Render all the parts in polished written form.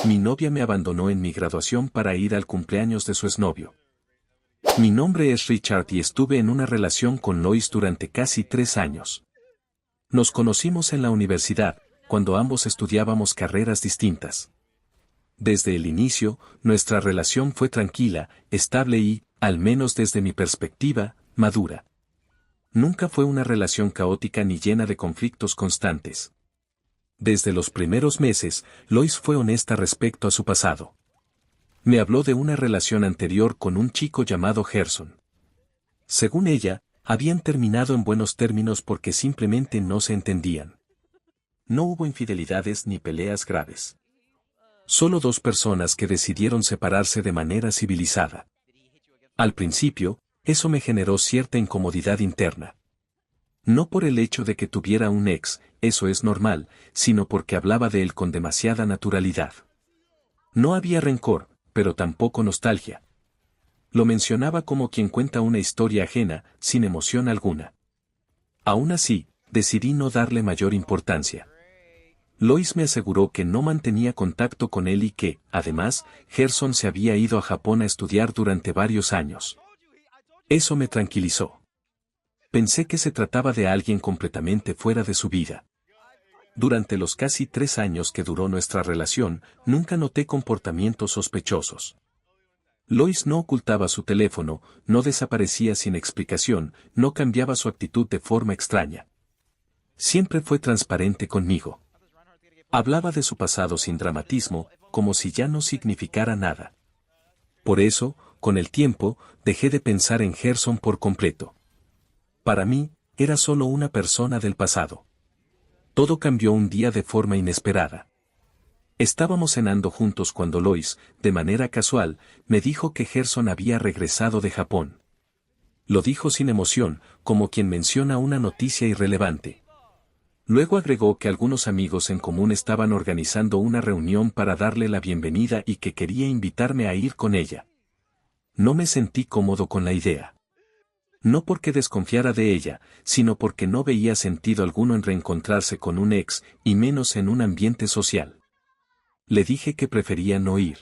Mi novia me abandonó en mi graduación para ir al cumpleaños de su exnovio. Mi nombre es Richard y estuve en una relación con Lois durante casi 3 años. Nos conocimos en la universidad, cuando ambos estudiábamos carreras distintas. Desde el inicio, nuestra relación fue tranquila, estable y, al menos desde mi perspectiva, madura. Nunca fue una relación caótica ni llena de conflictos constantes. Desde los primeros meses, Lois fue honesta respecto a su pasado. Me habló de una relación anterior con un chico llamado Gerson. Según ella, habían terminado en buenos términos porque simplemente no se entendían. No hubo infidelidades ni peleas graves. Solo 2 personas que decidieron separarse de manera civilizada. Al principio, eso me generó cierta incomodidad interna. No por el hecho de que tuviera un ex, eso es normal, sino porque hablaba de él con demasiada naturalidad. No había rencor, pero tampoco nostalgia. Lo mencionaba como quien cuenta una historia ajena, sin emoción alguna. Aún así, decidí no darle mayor importancia. Lois me aseguró que no mantenía contacto con él y que, además, Gerson se había ido a Japón a estudiar durante varios años. Eso me tranquilizó. Pensé que se trataba de alguien completamente fuera de su vida. Durante los casi 3 años que duró nuestra relación, nunca noté comportamientos sospechosos. Lois no ocultaba su teléfono, no desaparecía sin explicación, no cambiaba su actitud de forma extraña. Siempre fue transparente conmigo. Hablaba de su pasado sin dramatismo, como si ya no significara nada. Por eso, con el tiempo, dejé de pensar en Gerson por completo. Para mí, era solo una persona del pasado. Todo cambió un día de forma inesperada. Estábamos cenando juntos cuando Lois, de manera casual, me dijo que Gerson había regresado de Japón. Lo dijo sin emoción, como quien menciona una noticia irrelevante. Luego agregó que algunos amigos en común estaban organizando una reunión para darle la bienvenida y que quería invitarme a ir con ella. No me sentí cómodo con la idea. No porque desconfiara de ella, sino porque no veía sentido alguno en reencontrarse con un ex, y menos en un ambiente social. Le dije que prefería no ir.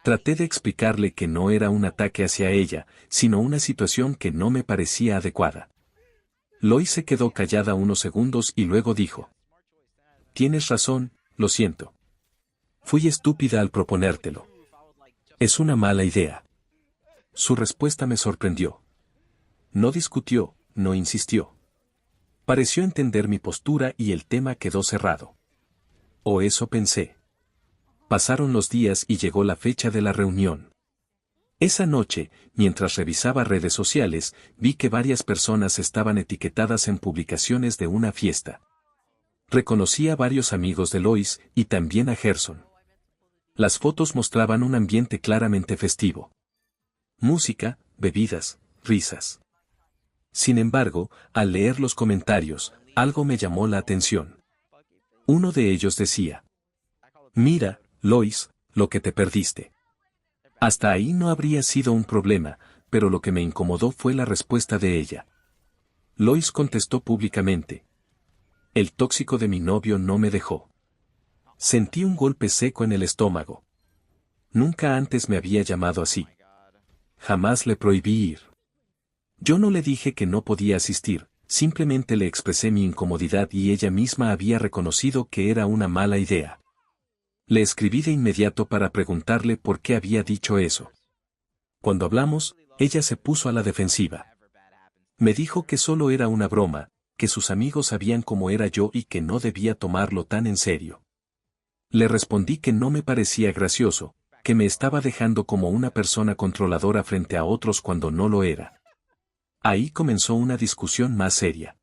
Traté de explicarle que no era un ataque hacia ella, sino una situación que no me parecía adecuada. Lois se quedó callada unos segundos y luego dijo: «Tienes razón, lo siento. Fui estúpida al proponértelo. Es una mala idea». Su respuesta me sorprendió. No discutió, no insistió. Pareció entender mi postura y el tema quedó cerrado. O eso pensé. Pasaron los días y llegó la fecha de la reunión. Esa noche, mientras revisaba redes sociales, vi que varias personas estaban etiquetadas en publicaciones de una fiesta. Reconocí a varios amigos de Lois y también a Gerson. Las fotos mostraban un ambiente claramente festivo. Música, bebidas, risas. Sin embargo, al leer los comentarios, algo me llamó la atención. Uno de ellos decía: «Mira, Lois, lo que te perdiste». Hasta ahí no habría sido un problema, pero lo que me incomodó fue la respuesta de ella. Lois contestó públicamente: «El tóxico de mi novio no me dejó». Sentí un golpe seco en el estómago. Nunca antes me había llamado así. Jamás le prohibí ir. Yo no le dije que no podía asistir, simplemente le expresé mi incomodidad y ella misma había reconocido que era una mala idea. Le escribí de inmediato para preguntarle por qué había dicho eso. Cuando hablamos, ella se puso a la defensiva. Me dijo que solo era una broma, que sus amigos sabían cómo era yo y que no debía tomarlo tan en serio. Le respondí que no me parecía gracioso, que me estaba dejando como una persona controladora frente a otros cuando no lo era. Ahí comenzó una discusión más seria.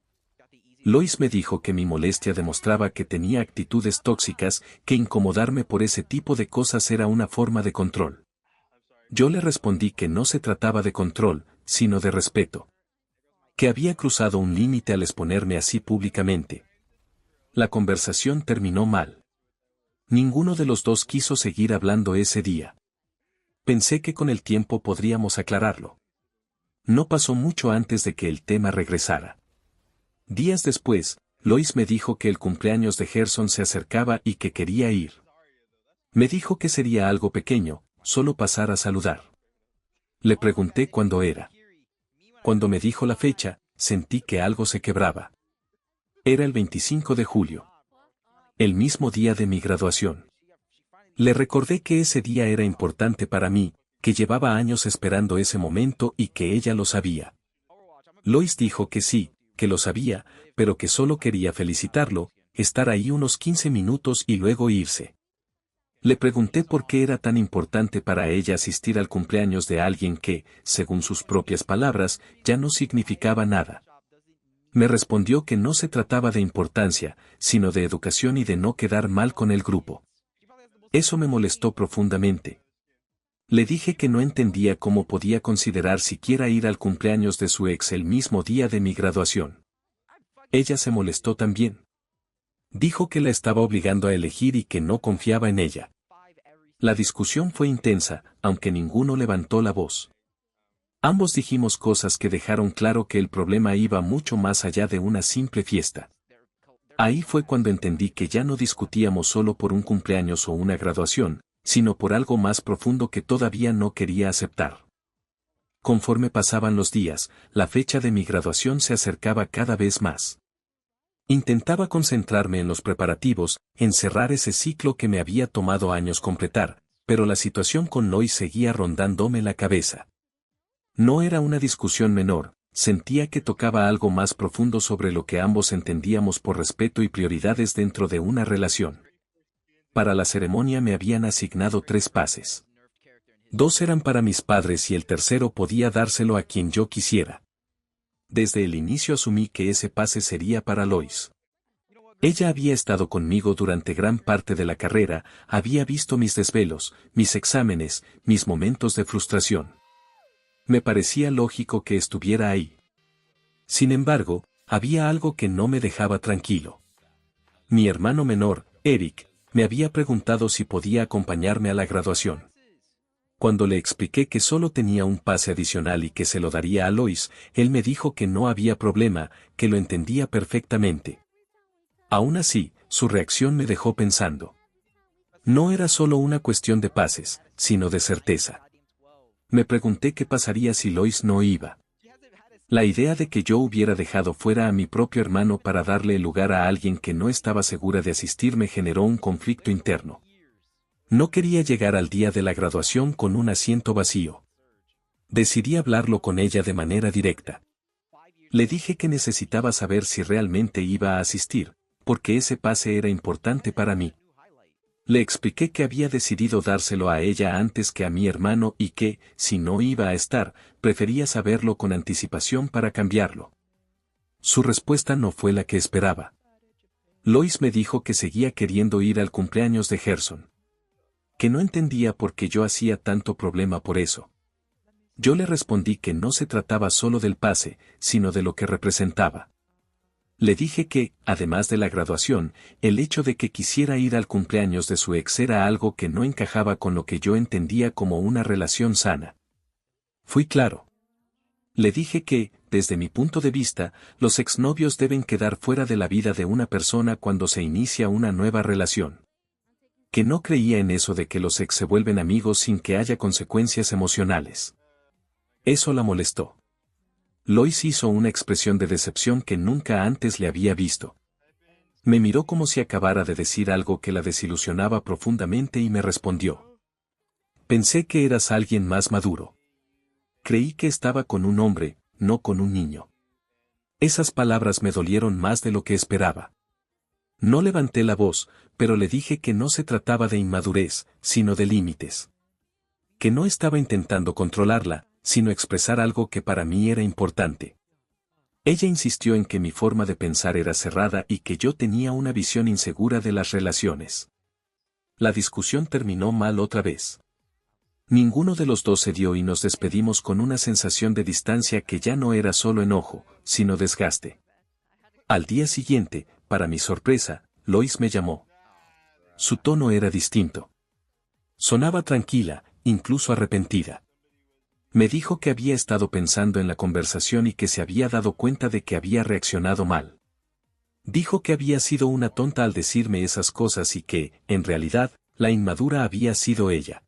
Lois me dijo que mi molestia demostraba que tenía actitudes tóxicas, que incomodarme por ese tipo de cosas era una forma de control. Yo le respondí que no se trataba de control, sino de respeto. Que había cruzado un límite al exponerme así públicamente. La conversación terminó mal. Ninguno de los dos quiso seguir hablando ese día. Pensé que con el tiempo podríamos aclararlo. No pasó mucho antes de que el tema regresara. Días después, Lois me dijo que el cumpleaños de Gerson se acercaba y que quería ir. Me dijo que sería algo pequeño, solo pasar a saludar. Le pregunté cuándo era. Cuando me dijo la fecha, sentí que algo se quebraba. Era el 25 de julio. El mismo día de mi graduación. Le recordé que ese día era importante para mí, que llevaba años esperando ese momento y que ella lo sabía. Lois dijo que sí, que lo sabía, pero que solo quería felicitarlo, estar ahí unos 15 minutos y luego irse. Le pregunté por qué era tan importante para ella asistir al cumpleaños de alguien que, según sus propias palabras, ya no significaba nada. Me respondió que no se trataba de importancia, sino de educación y de no quedar mal con el grupo. Eso me molestó profundamente. Le dije que no entendía cómo podía considerar siquiera ir al cumpleaños de su ex el mismo día de mi graduación. Ella se molestó también. Dijo que la estaba obligando a elegir y que no confiaba en ella. La discusión fue intensa, aunque ninguno levantó la voz. Ambos dijimos cosas que dejaron claro que el problema iba mucho más allá de una simple fiesta. Ahí fue cuando entendí que ya no discutíamos solo por un cumpleaños o una graduación, sino por algo más profundo que todavía no quería aceptar. Conforme pasaban los días, la fecha de mi graduación se acercaba cada vez más. Intentaba concentrarme en los preparativos, en cerrar ese ciclo que me había tomado años completar, pero la situación con Lois seguía rondándome la cabeza. No era una discusión menor, sentía que tocaba algo más profundo sobre lo que ambos entendíamos por respeto y prioridades dentro de una relación. Para la ceremonia me habían asignado 3 pases. 2 eran para mis padres y el tercero podía dárselo a quien yo quisiera. Desde el inicio asumí que ese pase sería para Lois. Ella había estado conmigo durante gran parte de la carrera, había visto mis desvelos, mis exámenes, mis momentos de frustración. Me parecía lógico que estuviera ahí. Sin embargo, había algo que no me dejaba tranquilo. Mi hermano menor, Eric, me había preguntado si podía acompañarme a la graduación. Cuando le expliqué que solo tenía un pase adicional y que se lo daría a Lois, él me dijo que no había problema, que lo entendía perfectamente. Aún así, su reacción me dejó pensando. No era solo una cuestión de pases, sino de certeza. Me pregunté qué pasaría si Lois no iba. La idea de que yo hubiera dejado fuera a mi propio hermano para darle el lugar a alguien que no estaba segura de asistir me generó un conflicto interno. No quería llegar al día de la graduación con un asiento vacío. Decidí hablarlo con ella de manera directa. Le dije que necesitaba saber si realmente iba a asistir, porque ese pase era importante para mí. Le expliqué que había decidido dárselo a ella antes que a mi hermano y que, si no iba a estar, prefería saberlo con anticipación para cambiarlo. Su respuesta no fue la que esperaba. Lois me dijo que seguía queriendo ir al cumpleaños de Gerson. Que no entendía por qué yo hacía tanto problema por eso. Yo le respondí que no se trataba solo del pase, sino de lo que representaba. Le dije que, además de la graduación, el hecho de que quisiera ir al cumpleaños de su ex era algo que no encajaba con lo que yo entendía como una relación sana. Fui claro. Le dije que, desde mi punto de vista, los exnovios deben quedar fuera de la vida de una persona cuando se inicia una nueva relación. Que no creía en eso de que los ex se vuelven amigos sin que haya consecuencias emocionales. Eso la molestó. Lois hizo una expresión de decepción que nunca antes le había visto. Me miró como si acabara de decir algo que la desilusionaba profundamente y me respondió. Pensé que eras alguien más maduro. Creí que estaba con un hombre, no con un niño. Esas palabras me dolieron más de lo que esperaba. No levanté la voz, pero le dije que no se trataba de inmadurez, sino de límites. Que no estaba intentando controlarla, sino expresar algo que para mí era importante. Ella insistió en que mi forma de pensar era cerrada y que yo tenía una visión insegura de las relaciones. La discusión terminó mal otra vez. Ninguno de los dos cedió y nos despedimos con una sensación de distancia que ya no era solo enojo, sino desgaste. Al día siguiente, para mi sorpresa, Lois me llamó. Su tono era distinto. Sonaba tranquila, incluso arrepentida. Me dijo que había estado pensando en la conversación y que se había dado cuenta de que había reaccionado mal. Dijo que había sido una tonta al decirme esas cosas y que, en realidad, La inmadura había sido ella.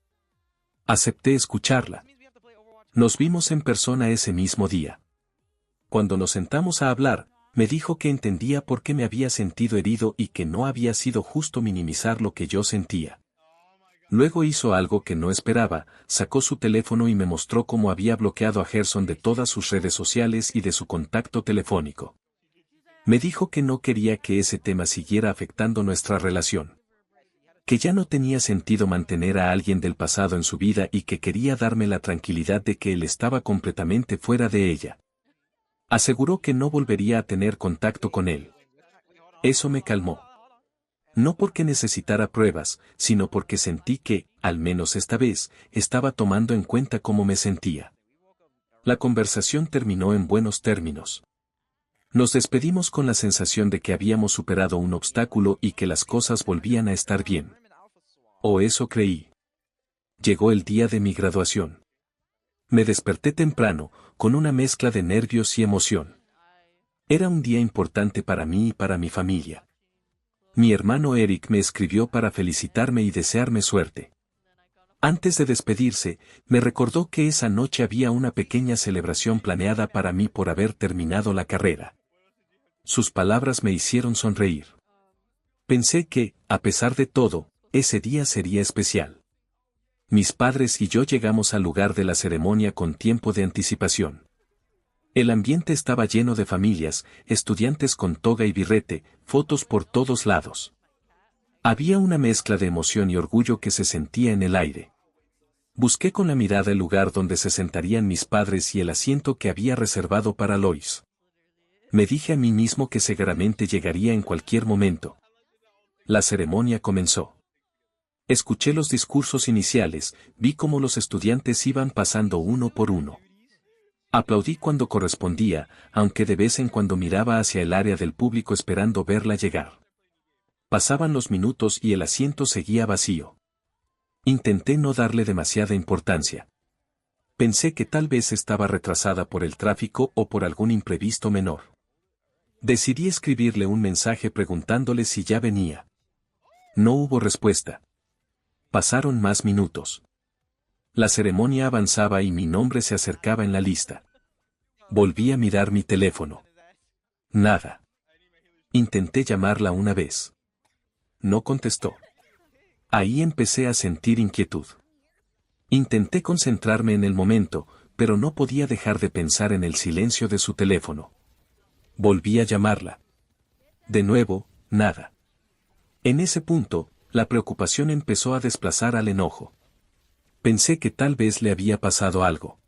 Acepté escucharla. Nos vimos en persona ese mismo día. Cuando nos sentamos a hablar, me dijo que entendía por qué me había sentido herido y que no había sido justo minimizar lo que yo sentía. Luego hizo algo que no esperaba, sacó su teléfono y me mostró cómo había bloqueado a Gerson de todas sus redes sociales y de su contacto telefónico. Me dijo que no quería que ese tema siguiera afectando nuestra relación. Que ya no tenía sentido mantener a alguien del pasado en su vida y que quería darme la tranquilidad de que él estaba completamente fuera de ella. Aseguró que no volvería a tener contacto con él. Eso me calmó. No porque necesitara pruebas, sino porque sentí que, al menos esta vez, estaba tomando en cuenta cómo me sentía. La conversación terminó en buenos términos. Nos despedimos con la sensación de que habíamos superado un obstáculo y que las cosas volvían a estar bien. O eso creí. Llegó el día de mi graduación. Me desperté temprano, con una mezcla de nervios y emoción. Era un día importante para mí y para mi familia. Mi hermano Eric me escribió para felicitarme y desearme suerte. Antes de despedirse, me recordó que esa noche había una pequeña celebración planeada para mí por haber terminado la carrera. Sus palabras me hicieron sonreír. Pensé que, a pesar de todo, ese día sería especial. Mis padres y yo llegamos al lugar de la ceremonia con tiempo de anticipación. El ambiente estaba lleno de familias, estudiantes con toga y birrete, fotos por todos lados. Había una mezcla de emoción y orgullo que se sentía en el aire. Busqué con la mirada el lugar donde se sentarían mis padres y el asiento que había reservado para Lois. Me dije a mí mismo que seguramente llegaría en cualquier momento. La ceremonia comenzó. Escuché los discursos iniciales, vi cómo los estudiantes iban pasando uno por uno. Aplaudí cuando correspondía, aunque de vez en cuando miraba hacia el área del público esperando verla llegar. Pasaban los minutos y el asiento seguía vacío. Intenté no darle demasiada importancia. Pensé que tal vez estaba retrasada por el tráfico o por algún imprevisto menor. Decidí escribirle un mensaje preguntándole si ya venía. No hubo respuesta. Pasaron más minutos. La ceremonia avanzaba y mi nombre se acercaba en la lista. Volví a mirar mi teléfono. Nada. Intenté llamarla una vez. No contestó. Ahí empecé a sentir inquietud. Intenté concentrarme en el momento, pero no podía dejar de pensar en el silencio de su teléfono. Volví a llamarla. De nuevo, nada. En ese punto, la preocupación empezó a desplazar al enojo. Pensé que tal vez le había pasado algo.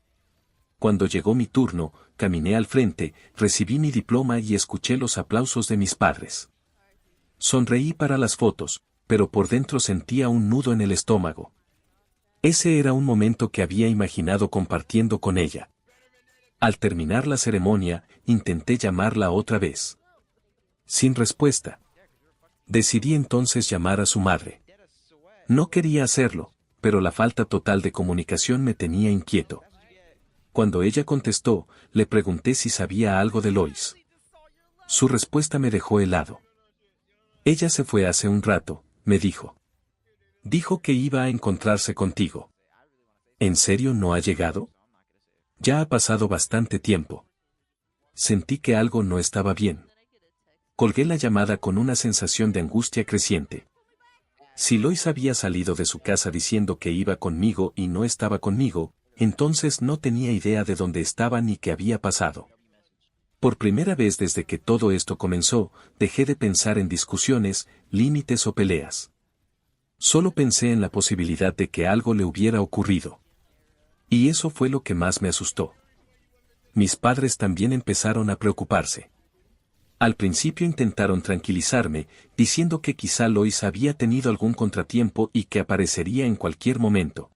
Cuando llegó mi turno, caminé al frente, recibí mi diploma y escuché los aplausos de mis padres. Sonreí para las fotos, pero por dentro sentía un nudo en el estómago. Ese era un momento que había imaginado compartiendo con ella. Al terminar la ceremonia, intenté llamarla otra vez. Sin respuesta. Decidí entonces llamar a su madre. No quería hacerlo, pero la falta total de comunicación me tenía inquieto. Cuando ella contestó, le pregunté si sabía algo de Lois. Su respuesta me dejó helado. Ella se fue hace un rato, me dijo. Dijo que iba a encontrarse contigo. ¿En serio no ha llegado? Ya ha pasado bastante tiempo. Sentí que algo no estaba bien. Colgué la llamada con una sensación de angustia creciente. Si Lois había salido de su casa diciendo que iba conmigo y no estaba conmigo, entonces no tenía idea de dónde estaba ni qué había pasado. Por primera vez desde que todo esto comenzó, dejé de pensar en discusiones, límites o peleas. Solo pensé en la posibilidad de que algo le hubiera ocurrido. Y eso fue lo que más me asustó. Mis padres también empezaron a preocuparse. Al principio intentaron tranquilizarme, diciendo que quizá Lois había tenido algún contratiempo y que aparecería en cualquier momento.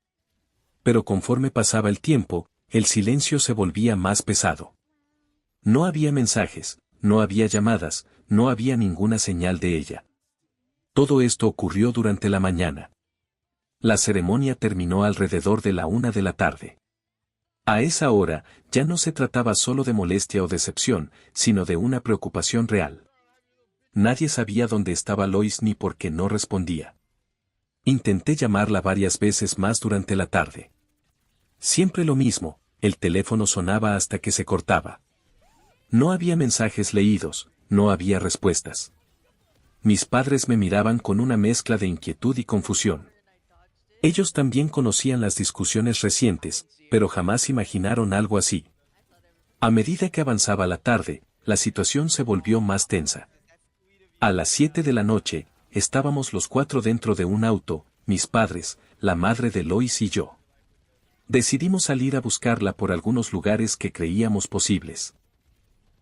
Pero conforme pasaba el tiempo, el silencio se volvía más pesado. No había mensajes, no había llamadas, no había ninguna señal de ella. Todo esto ocurrió durante la mañana. La ceremonia terminó alrededor de la 1 de la tarde. A esa hora, ya no se trataba solo de molestia o decepción, sino de una preocupación real. Nadie sabía dónde estaba Lois ni por qué no respondía. Intenté llamarla varias veces más durante la tarde. Siempre lo mismo, el teléfono sonaba hasta que se cortaba. No había mensajes leídos, no había respuestas. Mis padres me miraban con una mezcla de inquietud y confusión. Ellos también conocían las discusiones recientes, pero jamás imaginaron algo así. A medida que avanzaba la tarde, la situación se volvió más tensa. A las 7 de la noche, estábamos los 4 dentro de un auto, mis padres, la madre de Lois y yo. Decidimos salir a buscarla por algunos lugares que creíamos posibles.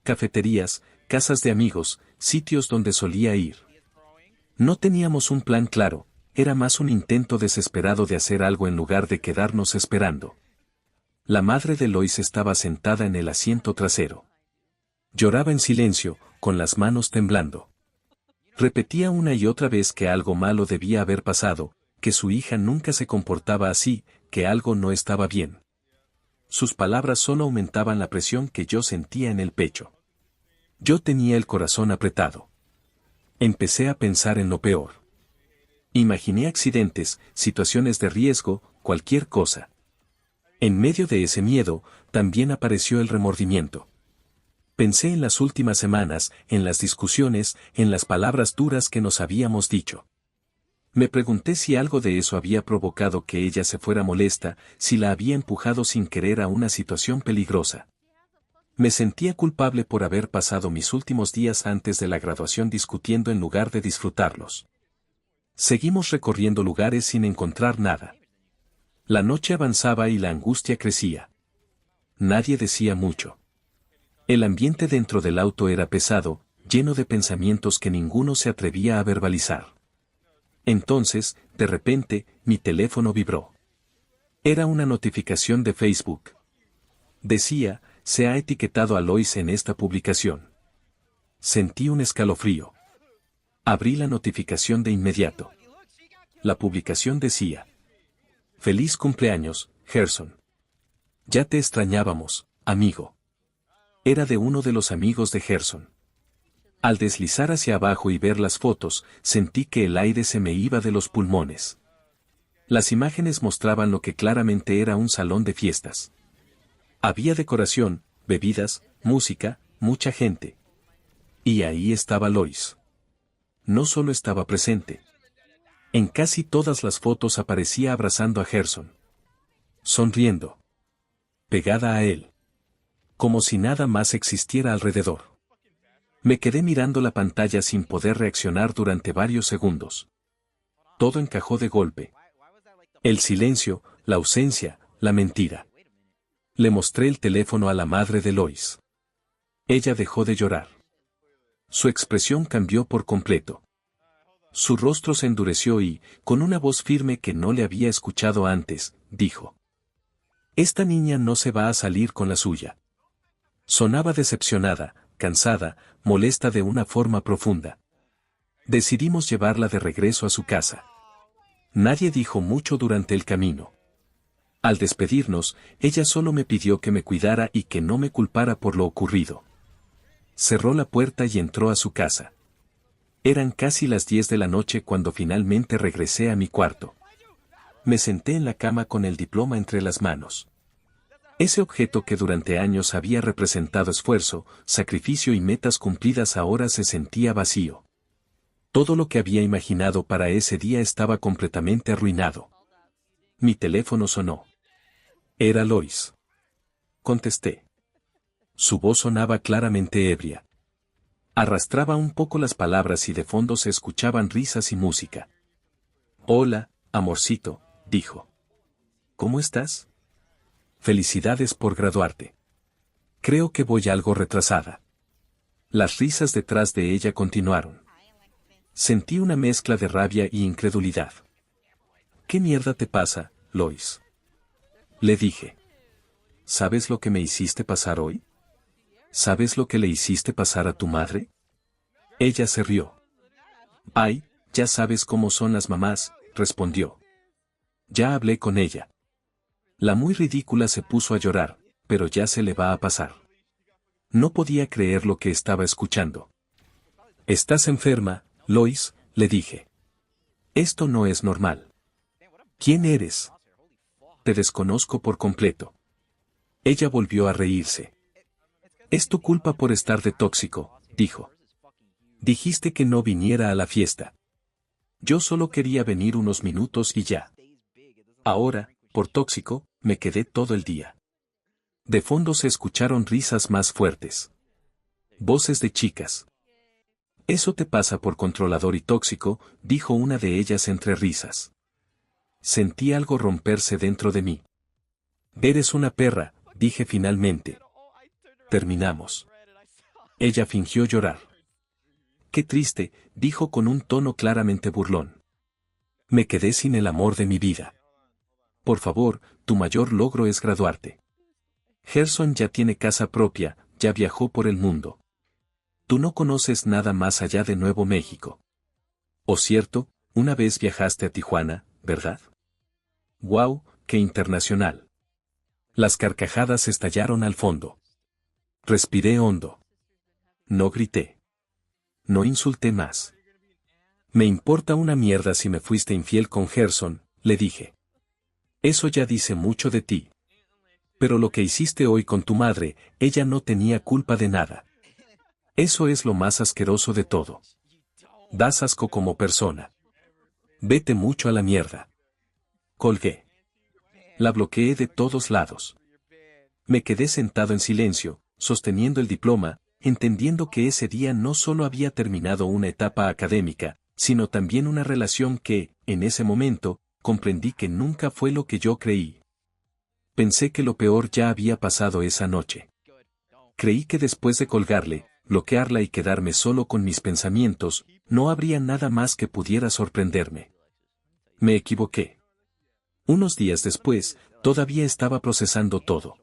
Cafeterías, casas de amigos, sitios donde solía ir. No teníamos un plan claro, era más un intento desesperado de hacer algo en lugar de quedarnos esperando. La madre de Lois estaba sentada en el asiento trasero. Lloraba en silencio, con las manos temblando. Repetía una y otra vez que algo malo debía haber pasado, que su hija nunca se comportaba así, que algo no estaba bien. Sus palabras solo aumentaban la presión que yo sentía en el pecho. Yo tenía el corazón apretado. Empecé a pensar en lo peor. Imaginé accidentes, situaciones de riesgo, cualquier cosa. En medio de ese miedo, también apareció el remordimiento. Pensé en las últimas semanas, en las discusiones, en las palabras duras que nos habíamos dicho. Me pregunté si algo de eso había provocado que ella se fuera molesta, si la había empujado sin querer a una situación peligrosa. Me sentía culpable por haber pasado mis últimos días antes de la graduación discutiendo en lugar de disfrutarlos. Seguimos recorriendo lugares sin encontrar nada. La noche avanzaba y la angustia crecía. Nadie decía mucho. El ambiente dentro del auto era pesado, lleno de pensamientos que ninguno se atrevía a verbalizar. Entonces, de repente, mi teléfono vibró. Era una notificación de Facebook. Decía, se ha etiquetado a Lois en esta publicación. Sentí un escalofrío. Abrí la notificación de inmediato. La publicación decía: Feliz cumpleaños, Gerson. Ya te extrañábamos, amigo. Era de uno de los amigos de Gerson. Al deslizar hacia abajo y ver las fotos, sentí que el aire se me iba de los pulmones. Las imágenes mostraban lo que claramente era un salón de fiestas. Había decoración, bebidas, música, mucha gente. Y ahí estaba Lois. No solo estaba presente. En casi todas las fotos aparecía abrazando a Gerson. Sonriendo. Pegada a él. Como si nada más existiera alrededor. Me quedé mirando la pantalla sin poder reaccionar durante varios segundos. Todo encajó de golpe. El silencio, la ausencia, la mentira. Le mostré el teléfono a la madre de Lois. Ella dejó de llorar. Su expresión cambió por completo. Su rostro se endureció y, con una voz firme que no le había escuchado antes, dijo: Esta niña no se va a salir con la suya. Sonaba decepcionada, cansada, molesta de una forma profunda. Decidimos llevarla de regreso a su casa. Nadie dijo mucho durante el camino. Al despedirnos, ella solo me pidió que me cuidara y que no me culpara por lo ocurrido. Cerró la puerta y entró a su casa. Eran casi las 10 de la noche cuando finalmente regresé a mi cuarto. Me senté en la cama con el diploma entre las manos. Ese objeto que durante años había representado esfuerzo, sacrificio y metas cumplidas ahora se sentía vacío. Todo lo que había imaginado para ese día estaba completamente arruinado. Mi teléfono sonó. Era Lois. Contesté. Su voz sonaba claramente ebria. Arrastraba un poco las palabras y de fondo se escuchaban risas y música. Hola, amorcito, dijo. ¿Cómo estás? Felicidades por graduarte. Creo que voy algo retrasada. Las risas detrás de ella continuaron. Sentí una mezcla de rabia y incredulidad. ¿Qué mierda te pasa, Lois? Le dije. ¿Sabes lo que me hiciste pasar hoy? ¿Sabes lo que le hiciste pasar a tu madre? Ella se rió. Ay, ya sabes cómo son las mamás, respondió. Ya hablé con ella. La muy ridícula se puso a llorar, pero ya se le va a pasar. No podía creer lo que estaba escuchando. ¿Estás enferma, Lois?, le dije. Esto no es normal. ¿Quién eres? Te desconozco por completo. Ella volvió a reírse. Es tu culpa por estar de tóxico, dijo. Dijiste que no viniera a la fiesta. Yo solo quería venir unos minutos y ya. Ahora, por tóxico, me quedé todo el día. De fondo se escucharon risas más fuertes. Voces de chicas. Eso te pasa por controlador y tóxico, dijo una de ellas entre risas. Sentí algo romperse dentro de mí. Eres una perra, dije finalmente. Terminamos. Ella fingió llorar. Qué triste, dijo con un tono claramente burlón. Me quedé sin el amor de mi vida. Por favor, tu mayor logro es graduarte. Gerson ya tiene casa propia, ya viajó por el mundo. Tú no conoces nada más allá de Nuevo México. O cierto, una vez viajaste a Tijuana, ¿verdad? ¡Guau, qué internacional! Las carcajadas estallaron al fondo. Respiré hondo. No grité. No insulté más. Me importa una mierda si me fuiste infiel con Gerson, le dije. Eso ya dice mucho de ti. Pero lo que hiciste hoy con tu madre, ella no tenía culpa de nada. Eso es lo más asqueroso de todo. Das asco como persona. Vete mucho a la mierda. Colgué. La bloqueé de todos lados. Me quedé sentado en silencio, sosteniendo el diploma, entendiendo que ese día no solo había terminado una etapa académica, sino también una relación que, en ese momento, comprendí que nunca fue lo que yo creí. Pensé que lo peor ya había pasado esa noche. Creí que después de colgarle, bloquearla y quedarme solo con mis pensamientos, no habría nada más que pudiera sorprenderme. Me equivoqué. Unos días después, todavía estaba procesando todo.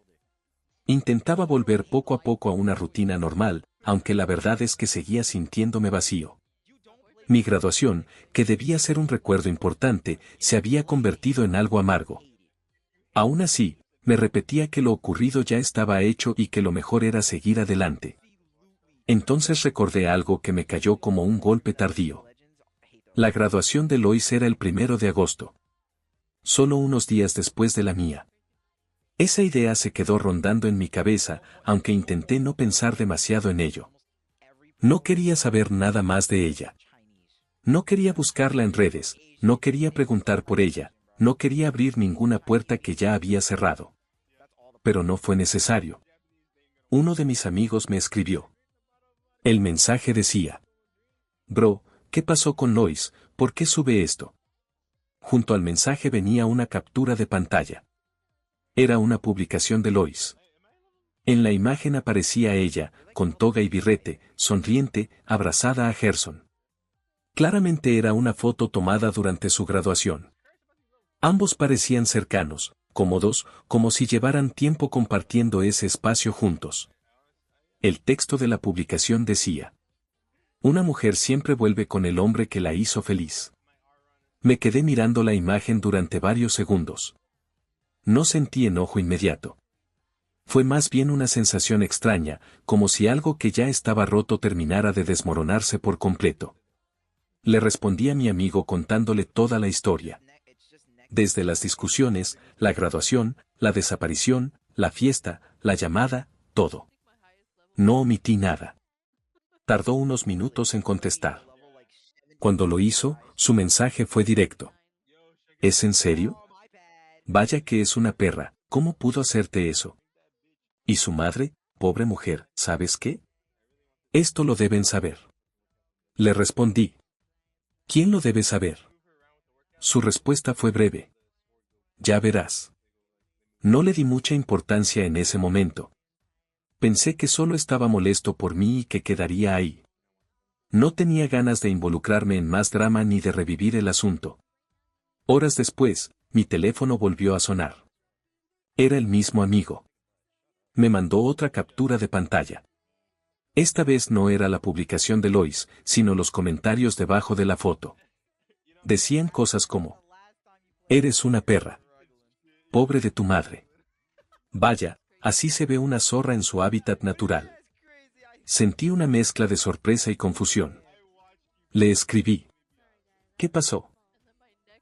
Intentaba volver poco a poco a una rutina normal, aunque la verdad es que seguía sintiéndome vacío. Mi graduación, que debía ser un recuerdo importante, se había convertido en algo amargo. Aún así, me repetía que lo ocurrido ya estaba hecho y que lo mejor era seguir adelante. Entonces recordé algo que me cayó como un golpe tardío. La graduación de Lois era el 1 de agosto. Solo unos días después de la mía. Esa idea se quedó rondando en mi cabeza, aunque intenté no pensar demasiado en ello. No quería saber nada más de ella. No quería buscarla en redes, no quería preguntar por ella, no quería abrir ninguna puerta que ya había cerrado. Pero no fue necesario. Uno de mis amigos me escribió. El mensaje decía: Bro, ¿qué pasó con Lois? ¿Por qué sube esto? Junto al mensaje venía una captura de pantalla. Era una publicación de Lois. En la imagen aparecía ella, con toga y birrete, sonriente, abrazada a Gerson. Claramente era una foto tomada durante su graduación. Ambos parecían cercanos, cómodos, como si llevaran tiempo compartiendo ese espacio juntos. El texto de la publicación decía: Una mujer siempre vuelve con el hombre que la hizo feliz. Me quedé mirando la imagen durante varios segundos. No sentí enojo inmediato. Fue más bien una sensación extraña, como si algo que ya estaba roto terminara de desmoronarse por completo. Le respondí a mi amigo contándole toda la historia. Desde las discusiones, la graduación, la desaparición, la fiesta, la llamada, todo. No omití nada. Tardó unos minutos en contestar. Cuando lo hizo, su mensaje fue directo. ¿Es en serio? Vaya que es una perra, ¿cómo pudo hacerte eso? ¿Y su madre, pobre mujer, sabes qué? Esto lo deben saber. Le respondí. ¿Quién lo debe saber? Su respuesta fue breve. Ya verás. No le di mucha importancia en ese momento. Pensé que solo estaba molesto por mí y que quedaría ahí. No tenía ganas de involucrarme en más drama ni de revivir el asunto. Horas después, mi teléfono volvió a sonar. Era el mismo amigo. Me mandó otra captura de pantalla. Esta vez no era la publicación de Lois, sino los comentarios debajo de la foto. Decían cosas como: Eres una perra. Pobre de tu madre. Vaya, así se ve una zorra en su hábitat natural. Sentí una mezcla de sorpresa y confusión. Le escribí. ¿Qué pasó?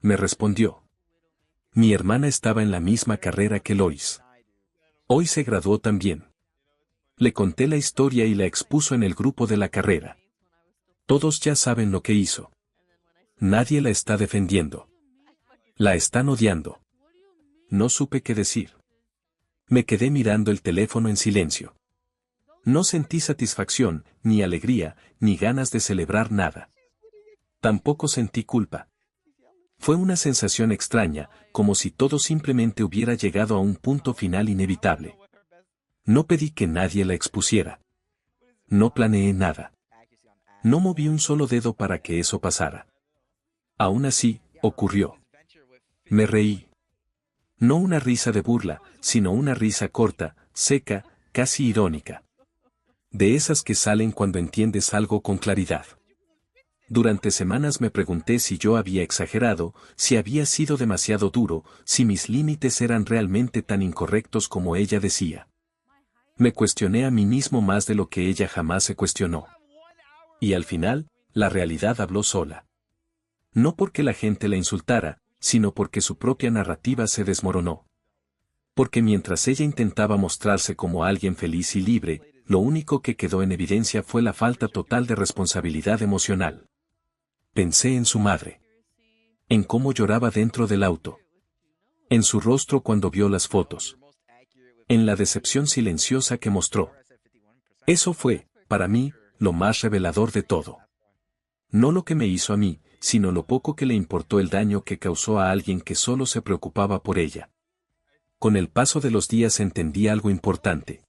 Me respondió. Mi hermana estaba en la misma carrera que Lois. Hoy se graduó también. Le conté la historia y la expuso en el grupo de la carrera. Todos ya saben lo que hizo. Nadie la está defendiendo. La están odiando. No supe qué decir. Me quedé mirando el teléfono en silencio. No sentí satisfacción, ni alegría, ni ganas de celebrar nada. Tampoco sentí culpa. Fue una sensación extraña, como si todo simplemente hubiera llegado a un punto final inevitable. No pedí que nadie la expusiera. No planeé nada. No moví un solo dedo para que eso pasara. Aún así, ocurrió. Me reí. No una risa de burla, sino una risa corta, seca, casi irónica. De esas que salen cuando entiendes algo con claridad. Durante semanas me pregunté si yo había exagerado, si había sido demasiado duro, si mis límites eran realmente tan incorrectos como ella decía. Me cuestioné a mí mismo más de lo que ella jamás se cuestionó. Y al final, la realidad habló sola. No porque la gente la insultara, sino porque su propia narrativa se desmoronó. Porque mientras ella intentaba mostrarse como alguien feliz y libre, lo único que quedó en evidencia fue la falta total de responsabilidad emocional. Pensé en su madre. En cómo lloraba dentro del auto. En su rostro cuando vio las fotos. En la decepción silenciosa que mostró. Eso fue, para mí, lo más revelador de todo. No lo que me hizo a mí, sino lo poco que le importó el daño que causó a alguien que solo se preocupaba por ella. Con el paso de los días entendí algo importante.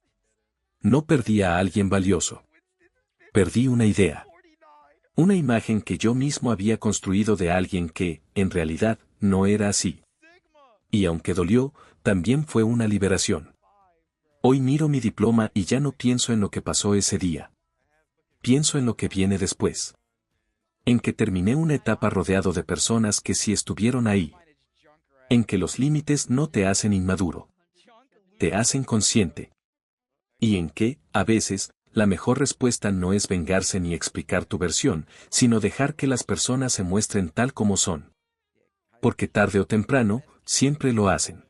No perdí a alguien valioso. Perdí una idea. Una imagen que yo mismo había construido de alguien que, en realidad, no era así. Y aunque dolió, también fue una liberación. Hoy miro mi diploma y ya no pienso en lo que pasó ese día. Pienso en lo que viene después. En que terminé una etapa rodeado de personas que sí estuvieron ahí. En que los límites no te hacen inmaduro. Te hacen consciente. Y en que, a veces, la mejor respuesta no es vengarse ni explicar tu versión, sino dejar que las personas se muestren tal como son. Porque tarde o temprano, siempre lo hacen.